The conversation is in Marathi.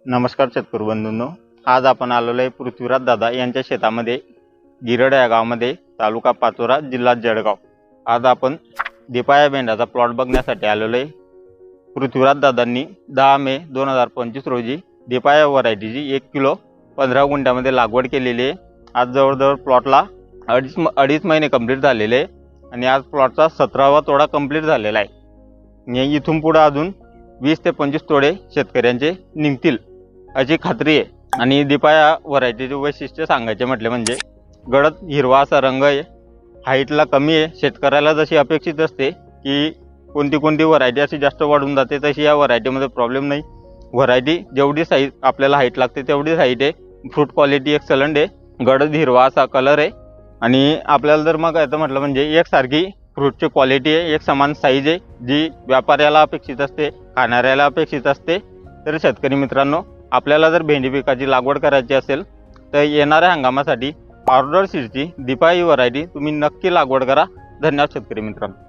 नमस्कार शेतकरी बंधूंनो, आज आपण आलेलो आहे पृथ्वीराज दादा यांच्या शेतामध्ये गिरड या गावामध्ये, तालुका पाचोरा, जिल्हा जळगाव। आज आपण दिपाया भेंडाचा प्लॉट बघण्यासाठी आलेलो आहे। पृथ्वीराज दादांनी 10 मे 2025 रोजी दिपाया व्हरायटीची 1 किलो 15 गुंठ्यामध्ये लागवड केलेली आहे। आज जवळजवळ प्लॉटला अडीच महिने कंप्लीट झालेले आहे आणि आज प्लॉटचा 17वा तोडा कंप्लीट झालेला आहे। इथून पुढे अजून 20 ते 25 तोडे शेतकऱ्यांचे निघतील अशी खात्री आहे। आणि दिपाया व्हरायटीचे वैशिष्ट्य सांगायचे म्हटले म्हणजे गडद हिरवा असा रंग आहे, हाईटला कमी आहे। शेतकऱ्याला जशी अपेक्षित असते की कोणती व्हरायटी अशी जास्त वाढून जाते, तशी या व्हरायटीमध्ये प्रॉब्लेम नाही। व्हरायटी जेवढी साईज आपल्याला हाईट लागते तेवढीच हाईट आहे। फ्रूट क्वालिटी एक्सलंट आहे, गडद हिरवा असा कलर आहे। आणि आपल्याला जर मग आता म्हटलं म्हणजे एकसारखी फ्रूटची क्वालिटी आहे, एक समान साईज आहे, जी व्यापाऱ्याला अपेक्षित असते, खाणाऱ्याला अपेक्षित असते। तर शेतकरी मित्रांनो, आपल्याला जर भेंडी पिकाची लागवड करायची असेल तर येणाऱ्या हंगामासाठी ऑर्डर सीडची दिपाया व्हरायटी तुम्ही नक्की लागवड करा। धन्यवाद शेतकरी मित्रांनो।